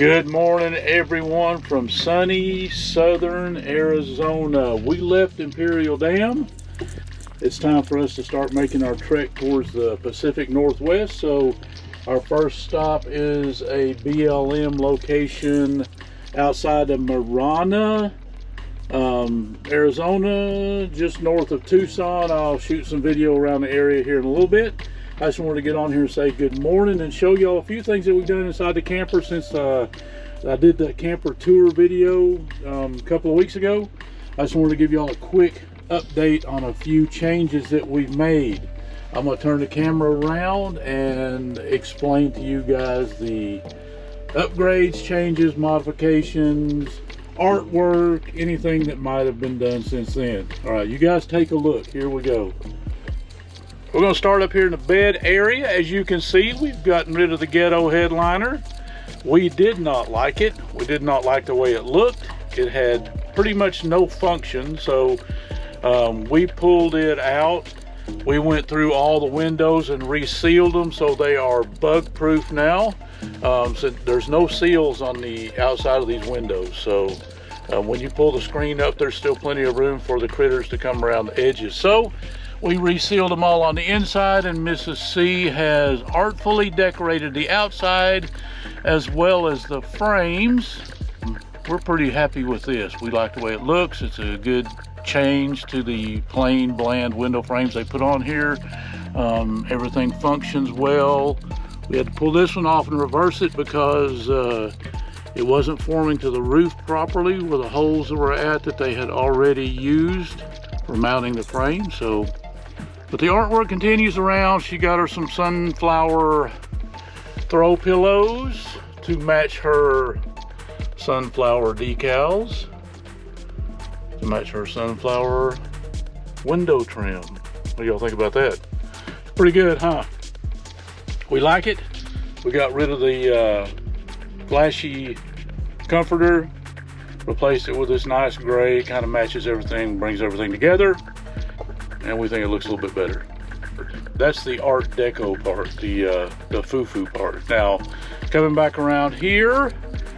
Good morning, everyone, from sunny southern Arizona. We left Imperial Dam. It's time for us to start making our trek towards the Pacific Northwest. So our first stop is a BLM location outside of Marana, Arizona, just north of Tucson. I'll shoot some video around the area here in a little bit. I just wanted to get on here and say good morning and show y'all a few things that we've done inside the camper since I did the camper tour video a couple of weeks ago. I just wanted to give y'all a quick update on a few changes that we've made. I'm going to turn the camera around and explain to you guys the upgrades, changes, modifications, artwork, anything that might have been done since then. All right, you guys take a look. Here we go. We're going to start up here in the bed area. As you can see, we've gotten rid of the ghetto headliner. We did not like it. We did not like the way it looked. It had pretty much no function, so we pulled it out. We went through all the windows and resealed them so they are bug proof now. So there's no seals on the outside of these windows, so when you pull the screen up, there's still plenty of room for the critters to come around the edges. So we resealed them all on the inside, and Mrs. C has artfully decorated the outside as well as the frames. We're pretty happy with this. We like the way it looks. It's a good change to the plain bland window frames they put on here. Everything functions well. We had to pull this one off and reverse it because it wasn't forming to the roof properly where the holes that were at that they had already used for mounting the frame. But the artwork continues around. She got her some sunflower throw pillows to match her sunflower decals, to match her sunflower window trim. What do y'all think about that? It's pretty good, huh? We like it. We got rid of the flashy comforter, replaced it with this nice gray, kind of matches everything, brings everything together, and we think it looks a little bit better. That's the art deco part, the foo-foo part. Now, coming back around here,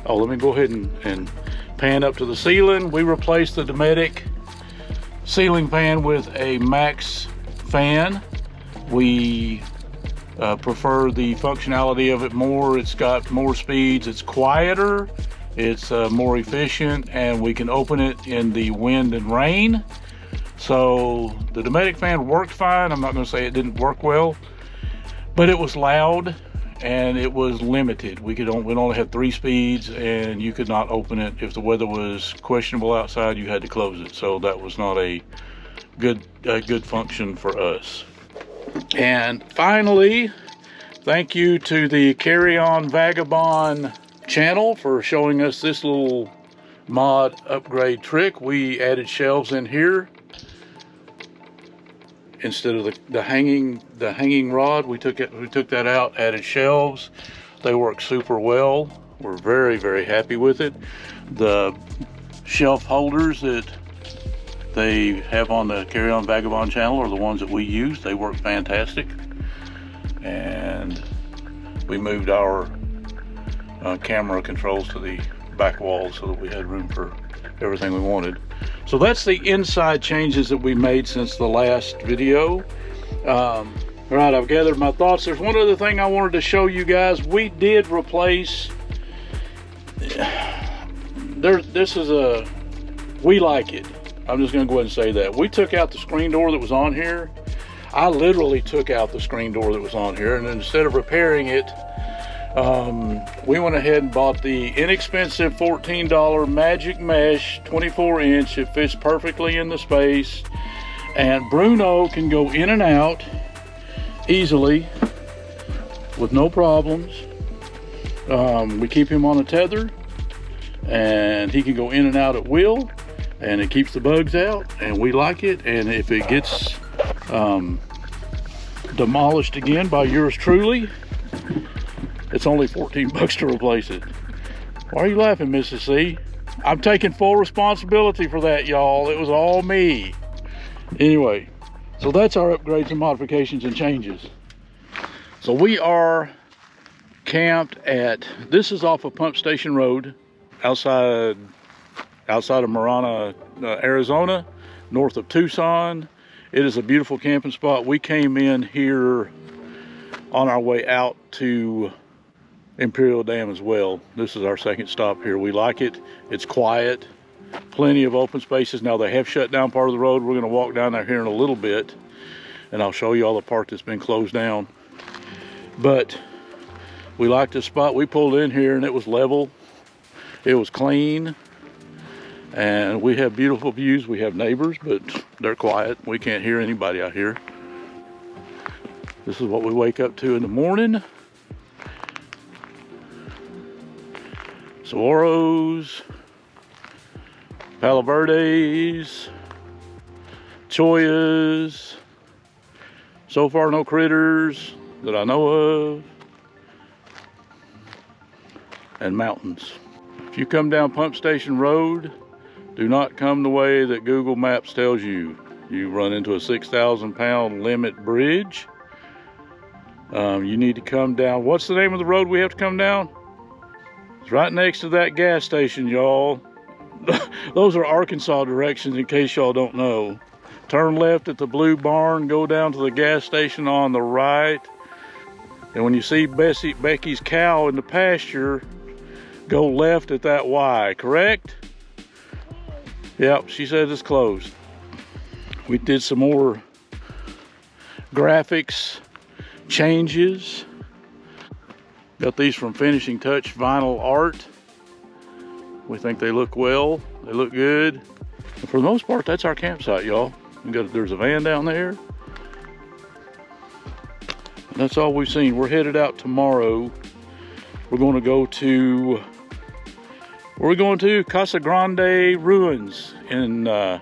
oh, let me go ahead and pan up to the ceiling. We replaced the Dometic ceiling fan with a Max fan. We prefer the functionality of it more. It's got more speeds, it's quieter, it's more efficient, and we can open it in the wind and rain. So the Dometic fan worked fine. I'm not going to say it didn't work well, but it was loud and it was limited. We only had 3 speeds, and you could not open it. If the weather was questionable outside, you had to close it. So that was not a good function for us. And finally, thank you to the Carry On Vagabond channel for showing us this little mod upgrade trick. We added shelves in here. Instead of the hanging rod, we took that out, added shelves. They work super well. We're very, very happy with it. The shelf holders that they have on the Carry On Vagabond channel are the ones that we use. They work fantastic. And we moved our camera controls to the back wall so that we had room for everything we wanted. So that's the inside changes that we made since the last video. All right, I've gathered my thoughts. There's one other thing I wanted to show you guys. We did replace, we like it. I'm just gonna go ahead and say that. We took out the screen door that was on here. I literally took out the screen door that was on here, and instead of repairing it, we went ahead and bought the inexpensive $14 Magic Mesh 24-inch. It fits perfectly in the space, and Bruno can go in and out easily with no problems. We keep him on a tether, and he can go in and out at will, and it keeps the bugs out, and we like it. And if it gets demolished again by yours truly, it's only 14 bucks to replace it. Why are you laughing, Mrs. C? I'm taking full responsibility for that, y'all. It was all me. Anyway, so that's our upgrades and modifications and changes. So we are camped at, this is off of Pump Station Road, outside of Marana, Arizona, north of Tucson. It is a beautiful camping spot. We came in here on our way out to Imperial Dam as well. This is our second stop here. We like it. It's quiet, plenty of open spaces. Now they have shut down part of the road. We're going to walk down there here in a little bit, and I'll show you all the part that's been closed down. But we like this spot. We pulled in here and it was level, it was clean, and we have beautiful views. We have neighbors, but they're quiet. We can't hear anybody out here. This is what we wake up to in the morning. Saguaros, Palo Verdes, Choyas. So far no critters that I know of. And mountains. If you come down Pump Station Road, do not come the way that Google Maps tells you. You run into a 6,000 pound limit bridge. You need to come down. What's the name of the road we have to come down? It's right next to that gas station, y'all. Those are Arkansas directions in case y'all don't know. Turn left at the blue barn, go down to the gas station on the right. And when you see Becky's cow in the pasture, go left at that Y, correct? Yep, she says it's closed. We did some more graphics changes. Got these from Finishing Touch Vinyl Art. We think they look well, they look good. And for the most part, that's our campsite, y'all. There's a van down there. And that's all we've seen. We're headed out tomorrow. We're going to go to, where are we going to? Casa Grande Ruins in up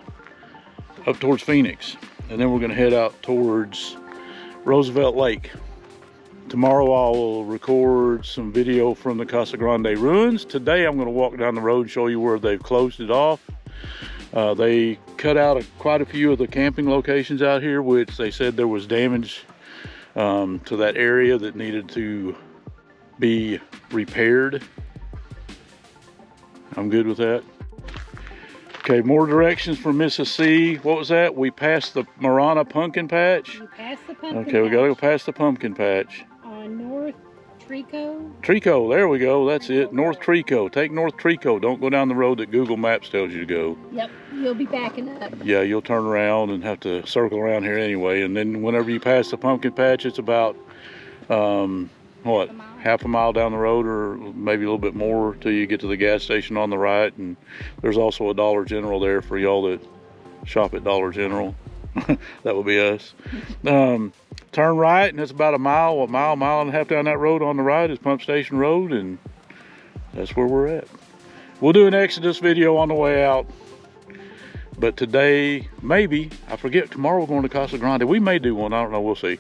towards Phoenix. And then we're going to head out towards Roosevelt Lake. Tomorrow I'll record some video from the Casa Grande Ruins. Today I'm going to walk down the road and show you where they've closed it off. They cut out quite a few of the camping locations out here, which they said there was damage to that area that needed to be repaired. I'm good with that. Okay, more directions from Mississippi. What was that? We passed the Marana pumpkin patch. We passed the pumpkin Okay, we gotta go past the pumpkin patch. North Trico. Trico, there we go. That's it. North Trico. Take North Trico. Don't go down the road that Google Maps tells you to go. Yep, you'll be backing up. Yeah, you'll turn around and have to circle around here anyway. And then whenever you pass the pumpkin patch, it's about what, half a mile down the road, or maybe a little bit more, till you get to the gas station on the right. And there's also a Dollar General there for y'all that shop at Dollar General. That would be us. Turn right, and it's about a mile and a half down that road. On the right is Pump Station Road, and that's where we're at. We'll do an Exodus video on the way out, but today, maybe, I forget, tomorrow we're going to Casa Grande. We may do one, I don't know, we'll see.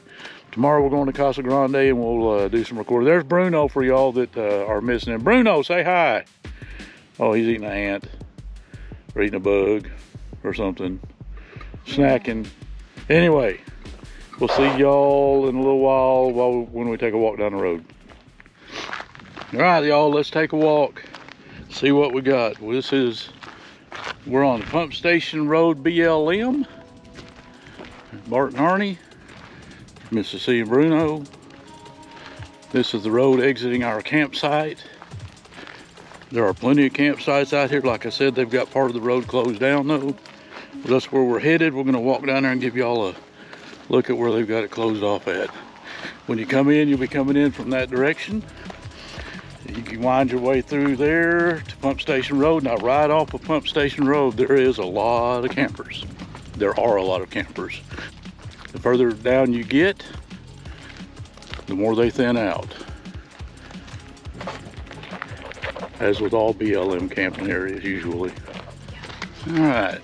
Tomorrow we're going to Casa Grande, and we'll do some recording. There's Bruno for y'all that are missing him. Bruno, say hi. Oh, he's eating an ant, or eating a bug, or something. Snacking. Anyway, we'll see y'all in a little while when we take a walk down the road. All right, y'all, let's take a walk. See what we got. Well, we're on Pump Station Road BLM. Bart and Arnie, Mississippi and Bruno. This is the road exiting our campsite. There are plenty of campsites out here. Like I said, they've got part of the road closed down though. That's where we're headed. We're going to walk down there and give y'all a look at where they've got it closed off at. When you come in, you'll be coming in from that direction. You can wind your way through there to Pump Station Road. Now, right off of Pump Station Road, there is a lot of campers. There are a lot of campers. The further down you get, the more they thin out. As with all BLM camping areas, usually. All right.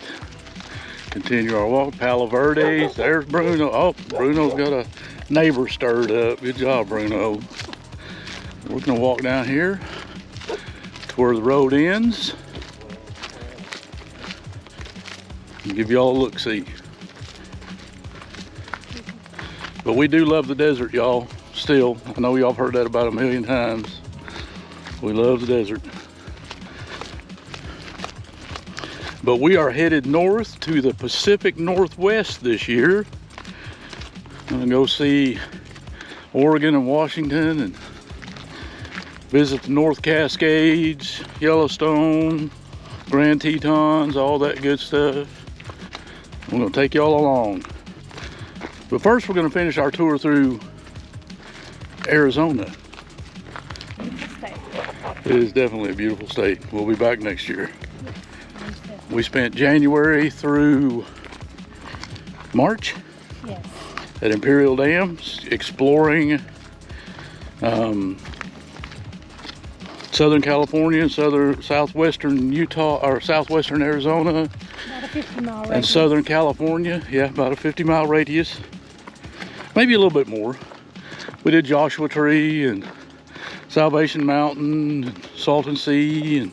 Continue our walk. Palo Verdes. There's Bruno. Oh, Bruno's got a neighbor stirred up. Good job, Bruno. We're gonna walk down here to where the road ends and give y'all a look-see. But we do love the desert, y'all. still. I know y'all have heard that about a million times. We love the desert. But we are headed north to the Pacific Northwest this year. I'm gonna go see Oregon and Washington and visit the North Cascades, Yellowstone, Grand Tetons, all that good stuff. I'm gonna take y'all along. But first we're gonna finish our tour through Arizona. It is definitely a beautiful state. We'll be back next year. We spent January through March at Imperial Dam exploring Southern California, southwestern Utah, or southwestern Arizona, About a 50-mile radius. and Southern California. Yeah, about a 50-mile radius, maybe a little bit more. We did Joshua Tree and Salvation Mountain, and Salton Sea, and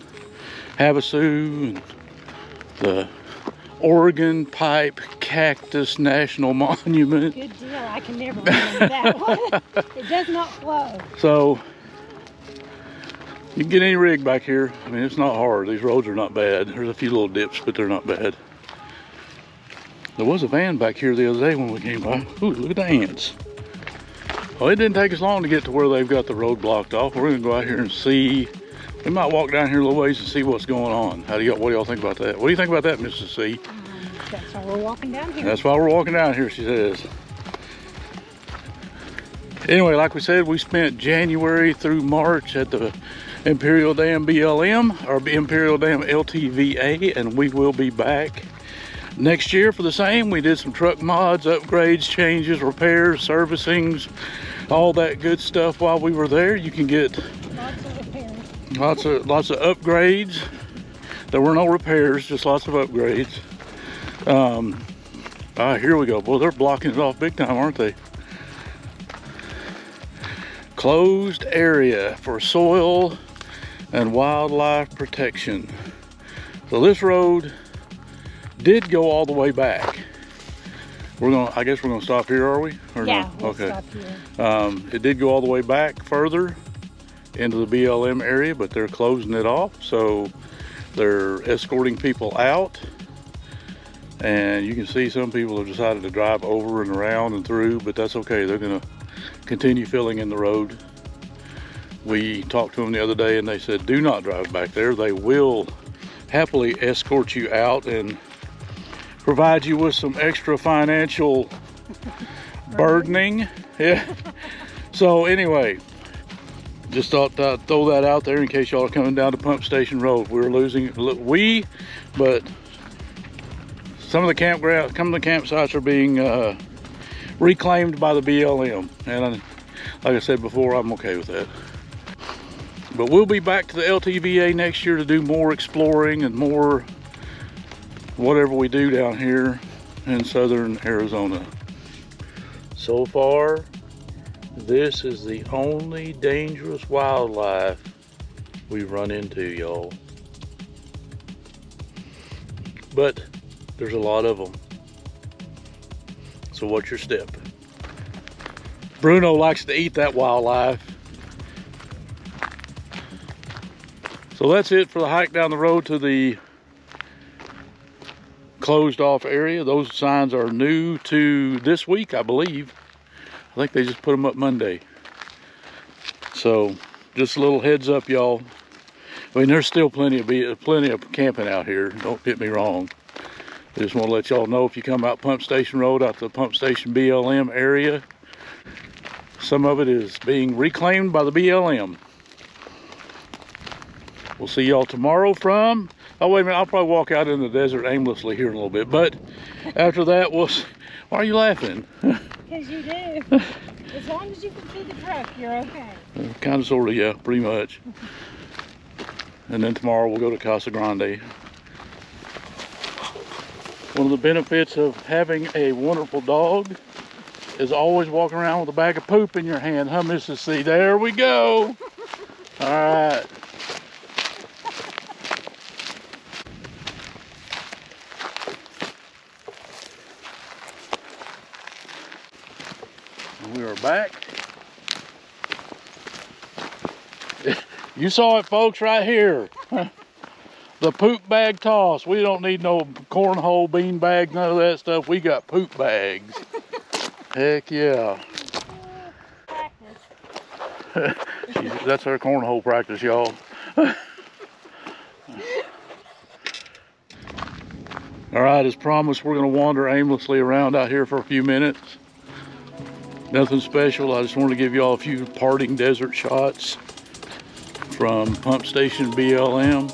Havasu, and the Oregon Pipe Cactus National Monument. Good deal. I can never remember that one. It does not flow. So you can get any rig back here. I mean, it's not hard. These roads are not bad. There's a few little dips, but they're not bad. There was a van back here the other day when we came by. Ooh, look at the ants. Well, it didn't take us long to get to where they've got the road blocked off. We're gonna go out here and see. We might walk down here a little ways and see what's going on. What do y'all think about that? What do you think about that, Mrs. C? That's why we're walking down here. That's why we're walking down here, she says. Anyway, like we said, we spent January through March at the Imperial Dam BLM, or Imperial Dam LTVA, and we will be back next year for the same. We did some truck mods, upgrades, changes, repairs, servicings, all that good stuff while we were there. You can get Lots of repairs. lots of upgrades. There were no repairs, just lots of upgrades. Here we go. Boy, they're blocking it off big time, aren't they? Closed area for soil and wildlife protection. So this road did go all the way back. I guess we're gonna stop here, are we? Or Yeah, no? we'll Okay. stop here. It did go all the way back further into the BLM area, but they're closing it off. So they're escorting people out. And you can see some people have decided to drive over and around and through, but that's okay. They're gonna continue filling in the road. We talked to them the other day and they said, do not drive back there. They will happily escort you out and provide you with some extra financial burdening. Yeah. So anyway, just thought I'd throw that out there in case y'all are coming down to Pump Station Road. We're losing, but some of the campsites are being reclaimed by the BLM, and like I said before, I'm okay with that. But we'll be back to the LTVA next year to do more exploring and more whatever we do down here in southern Arizona. So far, this is the only dangerous wildlife we've run into, y'all. But there's a lot of them. So what's your step? Bruno likes to eat that wildlife. So that's it for the hike down the road to the closed off area. Those signs are new to this week, I believe. I think they just put them up Monday. So just a little heads up, y'all. I mean, there's still plenty of camping out here. Don't get me wrong. I just want to let y'all know, if you come out Pump Station Road, out the Pump Station BLM area, some of it is being reclaimed by the BLM. We'll see y'all tomorrow from, oh wait a minute, I'll probably walk out in the desert aimlessly here in a little bit, but after that, why are you laughing? Because you do. As long as you can see the truck, you're okay. Kind of, sort of, yeah, pretty much. And then tomorrow we'll go to Casa Grande. One of the benefits of having a wonderful dog is always walking around with a bag of poop in your hand, huh, Mrs. C? There we go. All right. We are back You saw it, folks, right here. The poop bag toss. We don't need no cornhole, bean bags, none of that stuff. We got poop bags. Heck yeah. That's her cornhole practice, y'all. All right, as promised, we're gonna wander aimlessly around out here for a few minutes. Nothing special. I just wanted to give y'all a few parting desert shots from Pump Station BLM.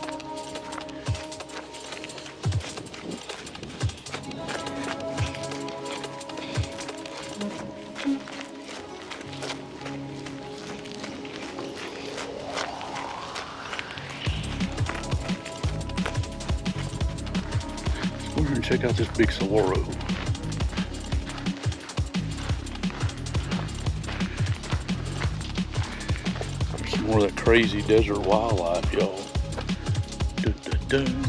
We're gonna check out this big saguaro. There's some more of that crazy desert wildlife, y'all. Dun, dun, dun.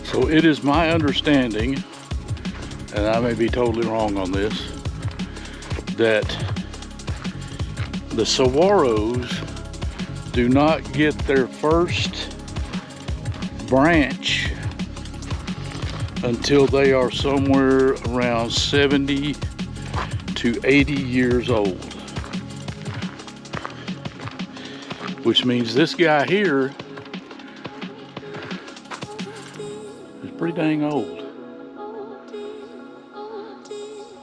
So it is my understanding, and I may be totally wrong on this, that the saguaros do not get their first branch until they are somewhere around 70 to 80 years old. Which means this guy here is pretty dang old.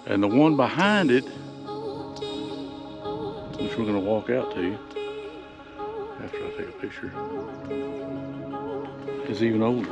And the one behind it, which we're gonna walk out to after I take a picture, is even older.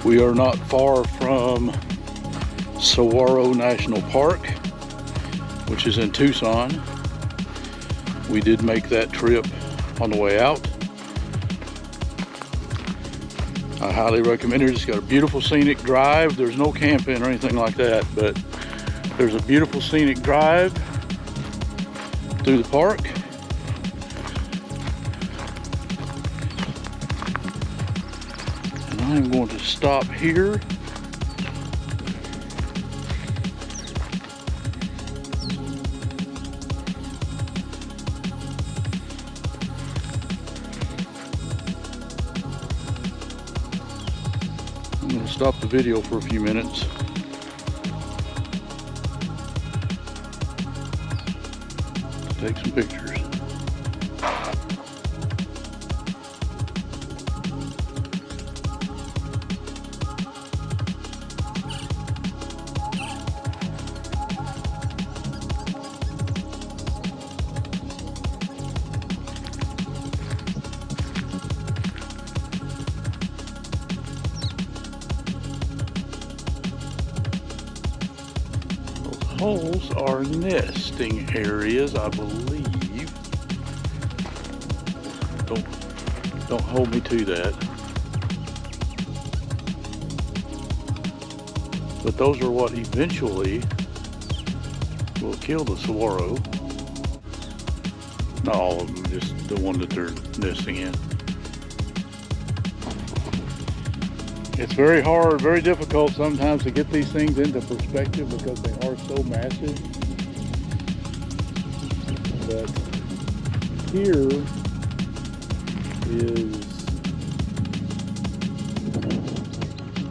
We are not far from Saguaro National Park, which is in Tucson. We did make that trip on the way out. I highly recommend it. It's got a beautiful scenic drive. There's no camping or anything like that, but there's a beautiful scenic drive through the park. I'm going to stop here. I'm going to stop the video for a few minutes. Take some pictures. Holes are nesting areas, I believe. Don't hold me to that. But those are what eventually will kill the saguaro. Not all of them, just the one that they're nesting in. It's very hard, very difficult sometimes to get these things into perspective because they are so massive. But here is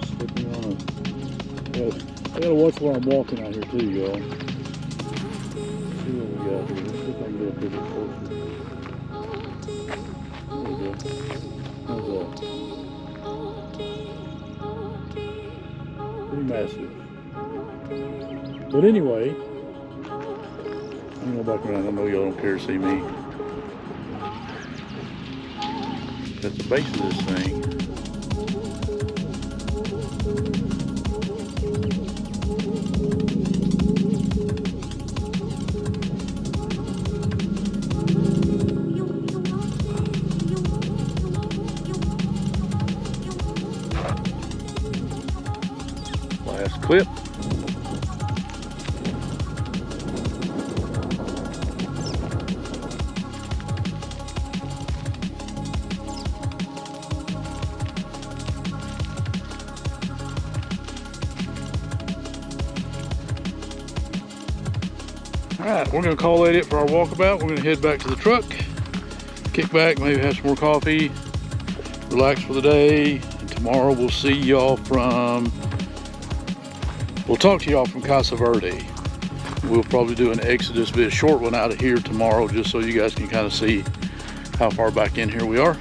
slipping on a. I gotta watch where I'm walking out here too, y'all. See what we got here. Let's see if I can get up a bit closer. There we go. How's that? Pretty massive. But anyway, I'm gonna go back around. I know y'all don't care to see me. That's the base of this thing. Last clip. Alright, we're going to call that it for our walkabout. We're going to head back to the truck, kick back, maybe have some more coffee, relax for the day, and tomorrow we'll see y'all from, we'll talk to y'all from Casa Verde. We'll probably do an exodus vid, a short one out of here tomorrow, just so you guys can kind of see how far back in here we are.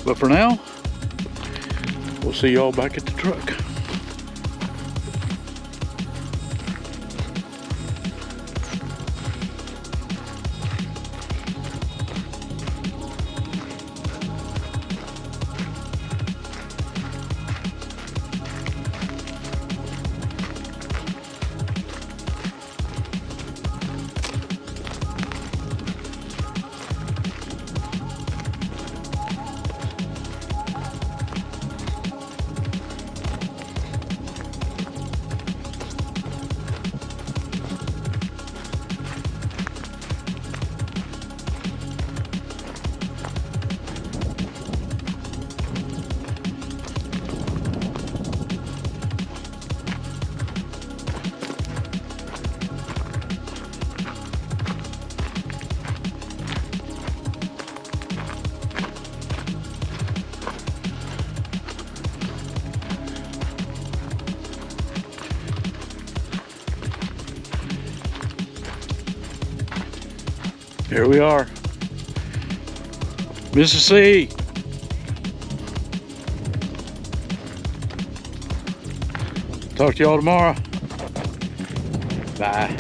But for now, we'll see y'all back at the truck. Here we are, Mississippi. Talk to y'all tomorrow. Bye.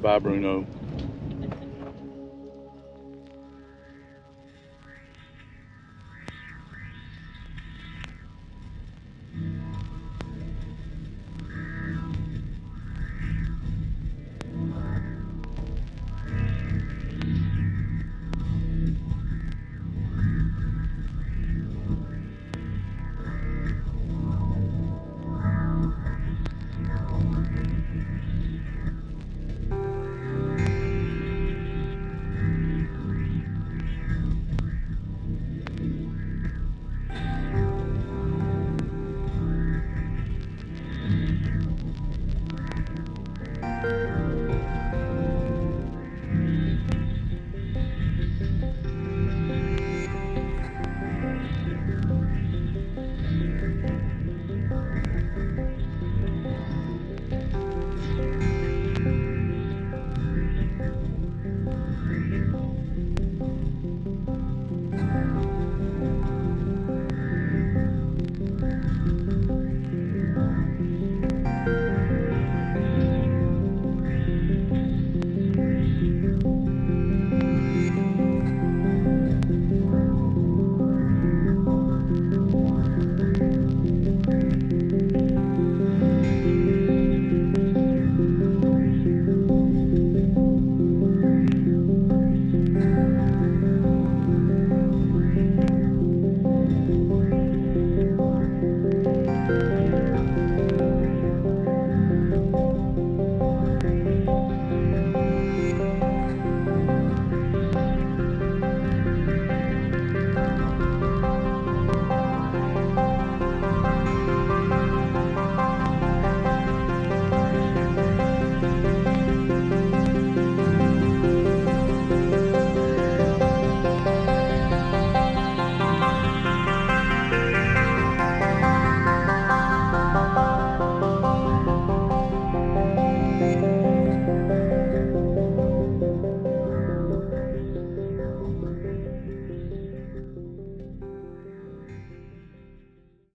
Bye, Bruno.